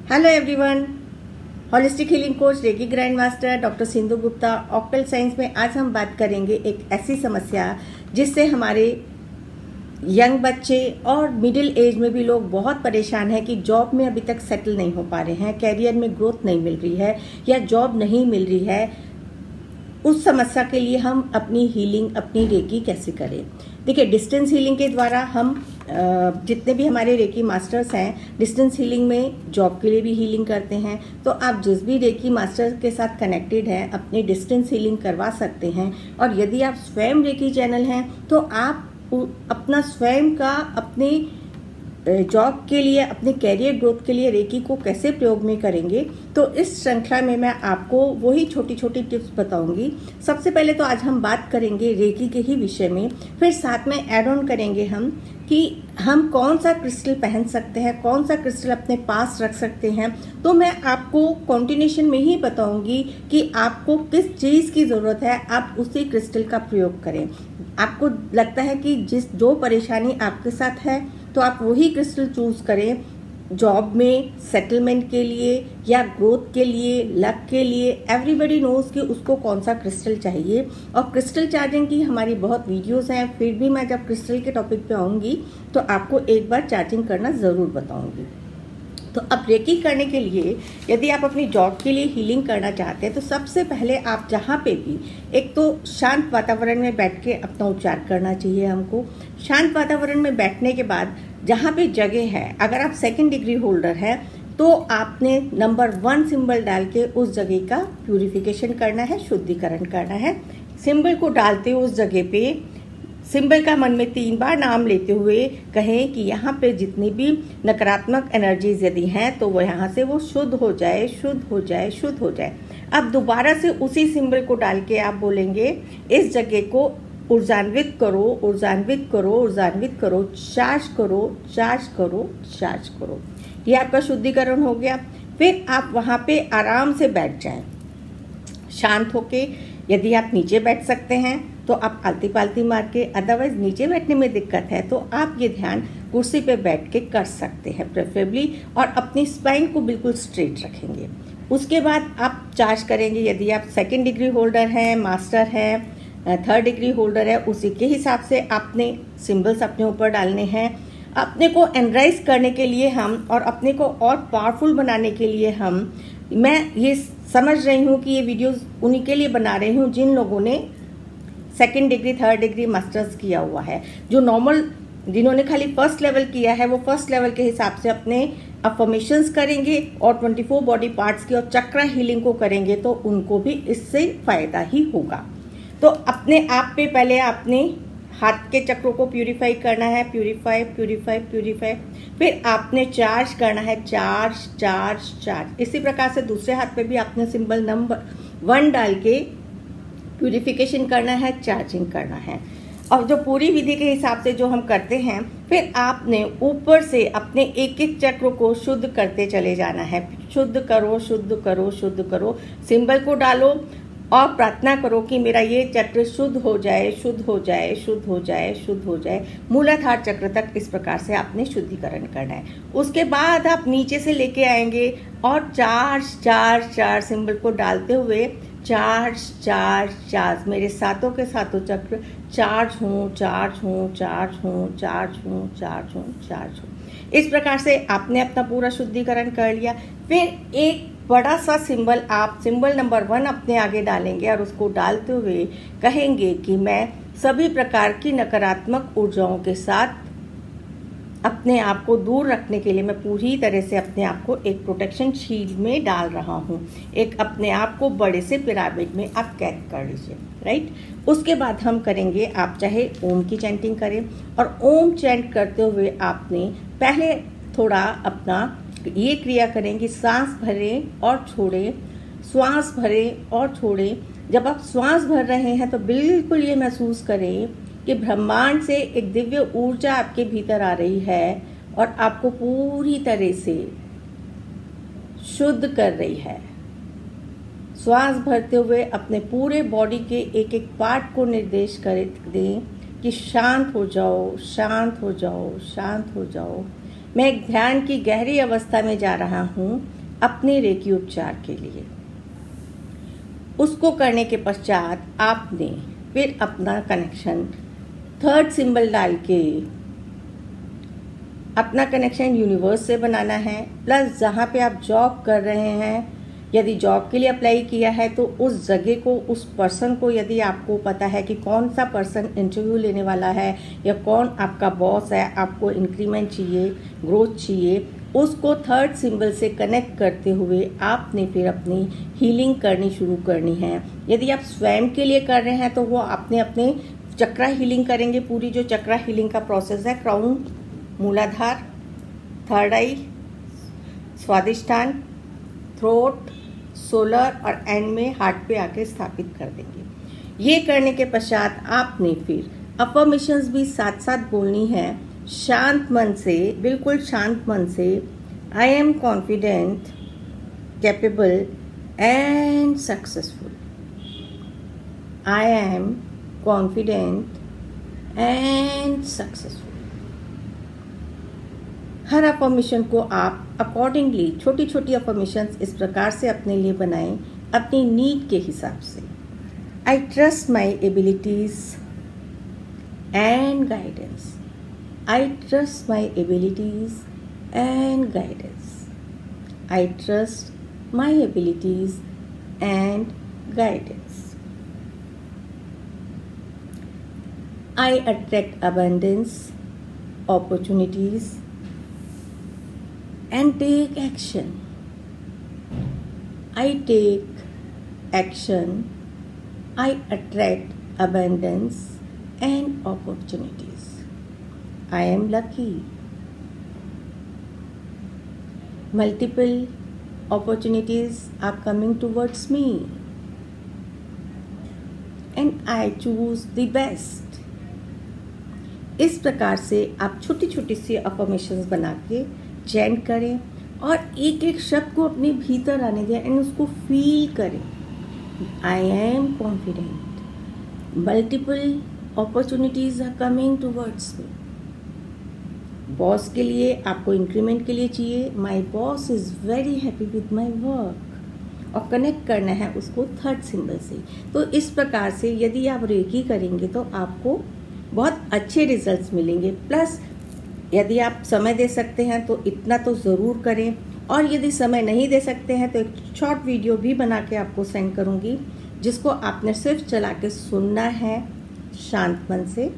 Hello everyone, holistic healing coach reiki grand master doctor Sindhu Gupta octal science में आज हम बात करेंगे एक ऐसी समस्या जिससे हमारे यंग बच्चे और मिडिल एज में भी लोग बहुत परेशान हैं कि जॉब में अभी तक सेटल नहीं हो पा रहे हैं, कैरियर में ग्रोथ नहीं मिल रही है या जॉब नहीं मिल रही है। उस समस्या के लिए हम अपनी हीलिंग, अपनी रेकी कैसे करें। देखिए, डिस्टेंस हीलिंग के द्वारा हम जितने भी हमारे रेकी मास्टर्स हैं, डिस्टेंस हीलिंग में जॉब के लिए भी हीलिंग करते हैं। तो आप जिस भी रेकी मास्टर के साथ कनेक्टेड हैं अपनी डिस्टेंस हीलिंग करवा सकते हैं। और यदि आप स्वयं रेकी चैनल हैं तो आप अपना स्वयं का अपने जॉब के लिए, अपने कैरियर ग्रोथ के लिए रेकी को कैसे प्रयोग में करेंगे, तो इस श्रृंखला में मैं आपको वही छोटी छोटी टिप्स बताऊंगी। सबसे पहले तो आज हम बात करेंगे रेकी के ही विषय में, फिर साथ में ऐड ऑन करेंगे हम कि हम कौन सा क्रिस्टल पहन सकते हैं, कौन सा क्रिस्टल अपने पास रख सकते हैं। तो मैं आपको कॉन्टिन्यूशन में ही बताऊंगी कि आपको किस चीज़ की ज़रूरत है, आप उसी क्रिस्टल का प्रयोग करें। आपको लगता है कि जो परेशानी आपके साथ है तो आप वही क्रिस्टल चूज करें जॉब में, सेटलमेंट के लिए या ग्रोथ के लिए, लक के लिए। एवरीबडी नोज कि उसको कौन सा क्रिस्टल चाहिए। और क्रिस्टल चार्जिंग की हमारी बहुत वीडियोस हैं, फिर भी मैं जब क्रिस्टल के टॉपिक पे आऊँगी तो आपको एक बार चार्जिंग करना ज़रूर बताऊँगी। तो अब रेकी करने के लिए यदि आप अपनी जॉब के लिए हीलिंग करना चाहते हैं तो सबसे पहले आप जहाँ पे भी, एक तो शांत वातावरण में बैठ के अपना उपचार करना चाहिए हमको। शांत वातावरण में बैठने के बाद जहाँ पे जगह है, अगर आप 2nd डिग्री होल्डर हैं तो आपने नंबर 1 सिंबल डाल के उस जगह का प्यूरिफिकेशन करना है, शुद्धिकरण करना है। सिंबल को डालते उस जगह पे सिंबल का मन में 3 बार नाम लेते हुए कहें कि यहाँ पे जितनी भी नकारात्मक एनर्जीज यदि हैं तो वो यहाँ से वो शुद्ध हो जाए, शुद्ध हो जाए, शुद्ध हो जाए। अब दोबारा से उसी सिंबल को डाल के आप बोलेंगे, इस जगह को ऊर्जान्वित करो, ऊर्जान्वित करो, ऊर्जान्वित करो, चार्ज करो, चार्ज करो, चार्ज करो। ये आपका शुद्धिकरण हो गया। फिर आप वहाँ पे आराम से बैठ जाएं, शांत होके। यदि आप नीचे बैठ सकते हैं तो आप आलती पालती मार के, अदरवाइज नीचे बैठने में दिक्कत है तो आप ये ध्यान कुर्सी पे बैठ के कर सकते हैं प्रेफरेबली, और अपनी स्पाइन को बिल्कुल स्ट्रेट रखेंगे। उसके बाद आप चार्ज करेंगे। यदि आप 2nd डिग्री होल्डर हैं, मास्टर हैं, 3rd डिग्री होल्डर है, उसी के हिसाब से आपने सिंबल्स अपने ऊपर डालने हैं। अपने को एनराइज करने के लिए हम, और अपने को और पावरफुल बनाने के लिए मैं ये समझ रही हूँ कि ये वीडियोस उन्हीं के लिए बना रही हूँ जिन लोगों ने 2nd degree, 3rd degree masters किया हुआ है। जो नॉर्मल, जिन्होंने खाली 1st लेवल किया है, वो 1st लेवल के हिसाब से अपने अफर्मेशंस करेंगे और 24 बॉडी पार्ट्स की और चक्र हीलिंग को करेंगे तो उनको भी इससे फायदा ही होगा। तो अपने आप पे पहले आपने हाथ के चक्रों को प्यूरिफाई करना है, प्यूरिफाई, प्यूरिफाई, प्यूरिफाई। फिर आपने चार्ज करना है, चार्ज, चार्ज, चार्ज। इसी प्रकार से दूसरे हाथ पे भी आपने सिंबल नंबर 1 डाल के प्यूरिफिकेशन करना है, चार्जिंग करना है। और जो पूरी विधि के हिसाब से जो हम करते हैं, फिर आपने ऊपर से अपने एक एक चक्र को शुद्ध करते चले जाना है। शुद्ध करो, शुद्ध करो, शुद्ध करो। सिंबल को डालो और प्रार्थना करो कि मेरा ये चक्र शुद्ध हो जाए, शुद्ध हो जाए, शुद्ध हो जाए, शुद्ध हो जाए। मूलाधार चक्र तक इस प्रकार से आपने शुद्धिकरण करना है। उसके बाद आप नीचे से लेके आएंगे और चार्ज, चार्ज, चार्ज सिंबल को डालते हुए चार्ज, चार्ज, चार्ज। मेरे सातों के सातों चक्र चार्ज हूँ, चार्ज हूँ, चार्ज हूँ, चार्ज हूँ, चार्ज हूँ, चार्ज हूँ। इस प्रकार से आपने अपना पूरा शुद्धिकरण कर लिया। फिर एक बड़ा सा सिंबल, आप सिंबल नंबर 1 अपने आगे डालेंगे और उसको डालते हुए कहेंगे कि मैं सभी प्रकार की नकारात्मक ऊर्जाओं के साथ अपने आप को दूर रखने के लिए मैं पूरी तरह से अपने आप को एक प्रोटेक्शन शील्ड में डाल रहा हूँ। एक अपने आप को बड़े से पिरामिड में आप कैद कर लीजिए, राइट। उसके बाद हम करेंगे, आप चाहे ओम की चैंटिंग करें, और ओम चैंट करते हुए आपने पहले थोड़ा अपना ये क्रिया करें कि सांस भरें और छोड़ें, श्वास भरें और छोड़ें। जब आप श्वास भर रहे हैं तो बिल्कुल ये महसूस करें कि ब्रह्मांड से एक दिव्य ऊर्जा आपके भीतर आ रही है और आपको पूरी तरह से शुद्ध कर रही है। श्वास भरते हुए अपने पूरे बॉडी के एक एक पार्ट को निर्देश कर दें कि शांत हो जाओ, शांत हो जाओ, शांत हो जाओ। मैं एक ध्यान की गहरी अवस्था में जा रहा हूँ। अपने रेकी उपचार के लिए। उसको करने के पश्चात आपने फिर अपना कनेक्शन थर्ड सिंबल डाल के अपना कनेक्शन यूनिवर्स से बनाना है। प्लस जहाँ पे आप जॉब कर रहे हैं, यदि जॉब के लिए अप्लाई किया है तो उस जगह को, उस पर्सन को, यदि आपको पता है कि कौन सा पर्सन इंटरव्यू लेने वाला है या कौन आपका बॉस है, आपको इंक्रीमेंट चाहिए, ग्रोथ चाहिए, उसको थर्ड सिंबल से कनेक्ट करते हुए आपने फिर अपनी हीलिंग करनी शुरू करनी है। यदि आप स्वयं के लिए कर रहे हैं तो वो आपने अपने चक्रा हीलिंग करेंगे। पूरी जो चक्रा हीलिंग का प्रोसेस है, क्राउन, मूलाधार, थर्ड आई, स्वादिष्ठान, थ्रोट, सोलर और एंड में हार्ट पे आके स्थापित कर देंगे। ये करने के पश्चात आपने फिर अफर्मेशंस भी साथ साथ बोलनी है, शांत मन से, बिल्कुल शांत मन से। आई am confident, capable and successful. I am confident and successful. Her affirmation को आप अकॉर्डिंगली छोटी छोटी अफर्मेशंस इस प्रकार से अपने लिए बनाएं, अपनी नीड के हिसाब से। I trust my abilities and guidance. I trust my abilities and guidance. I trust my abilities and guidance. I attract abundance, opportunities, and take action. I take action. I attract abundance and opportunities. I am lucky. Multiple opportunities are coming towards me, and I choose the best. इस प्रकार से आप छोटी छोटी सी affirmations बना के chant करें और एक एक शब्द को अपने भीतर आने दें एंड उसको फील करें। I am confident, multiple opportunities are coming towards me. Boss के लिए, आपको इंक्रीमेंट के लिए चाहिए, my boss is very happy with my work, और कनेक्ट करना है उसको थर्ड सिंबल से। तो इस प्रकार से यदि आप रेकी करेंगे तो आपको बहुत अच्छे रिजल्ट्स मिलेंगे। प्लस यदि आप समय दे सकते हैं तो इतना तो ज़रूर करें, और यदि समय नहीं दे सकते हैं तो एक शॉर्ट वीडियो भी बना के आपको सेंड करूंगी, जिसको आपने सिर्फ चला के सुनना है शांत मन से।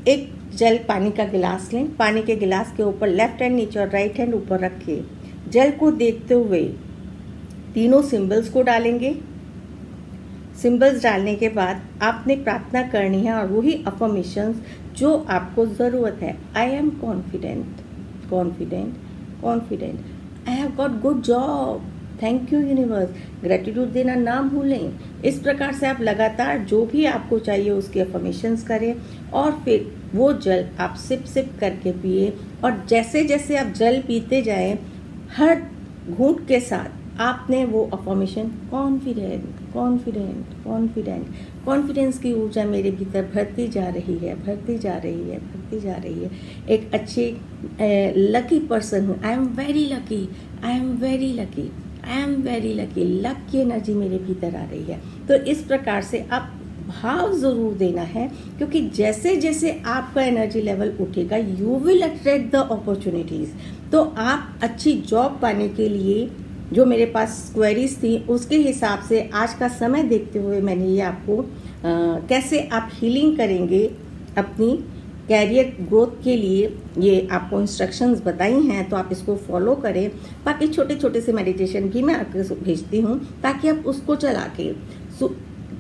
एक जल पानी का गिलास लें, पानी के गिलास के ऊपर लेफ्ट हैंड नीचे और राइट हैंड ऊपर रख के जल को देखते हुए तीनों सिंबल्स को डालेंगे। सिंबल्स डालने के बाद आपने प्रार्थना करनी है और वही अफर्मेशंस जो आपको ज़रूरत है। आई am confident, confident, confident. I have got good job, thank you universe. Gratitude देना ना भूलें। इस प्रकार से आप लगातार जो भी आपको चाहिए उसके अफर्मेशंस करें और फिर वो जल आप सिप सिप करके पिए। और जैसे जैसे आप जल पीते जाएं, हर घूंट के साथ आपने वो affirmation confident, confident, confident, confidence की ऊर्जा मेरे भीतर भरती जा रही है, भरती जा रही है, भरती जा रही है। एक अच्छी लकी पर्सन हूँ। I am very lucky, I am very lucky, I am very lucky. Luck की एनर्जी मेरे भीतर आ रही है। तो इस प्रकार से आप भाव ज़रूर देना है, क्योंकि जैसे जैसे आपका एनर्जी लेवल उठेगा you will attract the opportunities. तो आप अच्छी जॉब पाने के लिए जो मेरे पास क्वेरीज थी उसके हिसाब से आज का समय देखते हुए मैंने ये आपको कैसे आप हीलिंग करेंगे अपनी कैरियर ग्रोथ के लिए ये आपको इंस्ट्रक्शंस बताई हैं। तो आप इसको फॉलो करें। बाकी छोटे छोटे से मेडिटेशन भी मैं आपको भेजती हूँ ताकि आप उसको चला के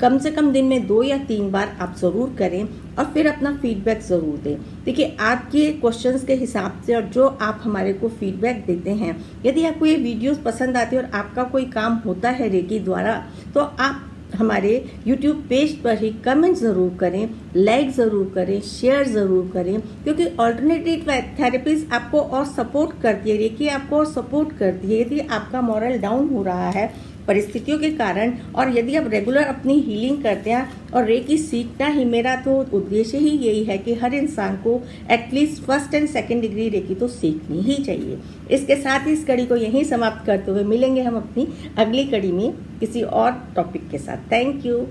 कम से कम दिन में 2 या 3 बार आप ज़रूर करें और फिर अपना फीडबैक ज़रूर दें। देखिए, आपके क्वेश्चंस के हिसाब से और जो आप हमारे को फीडबैक देते हैं, यदि आपको ये वीडियोस पसंद आती है और आपका कोई काम होता है रेकी द्वारा, तो आप हमारे YouTube पेज पर ही कमेंट ज़रूर करें, लाइक ज़रूर करें, शेयर ज़रूर करें, क्योंकि ऑल्टरनेटिव थेरेपीज आपको और सपोर्ट करती है, रेकी आपको और सपोर्ट करती है। यदि आपका मॉरल डाउन हो रहा है, परिस्थितियों के कारण, और यदि आप रेगुलर अपनी हीलिंग करते हैं, और रेकी सीखना ही मेरा तो उद्देश्य ही यही है कि हर इंसान को at least first and second degree reiki तो सीखनी ही चाहिए। इसके साथ ही इस कड़ी को यहीं समाप्त करते हुए मिलेंगे हम अपनी अगली कड़ी में किसी और टॉपिक के साथ। Thank you.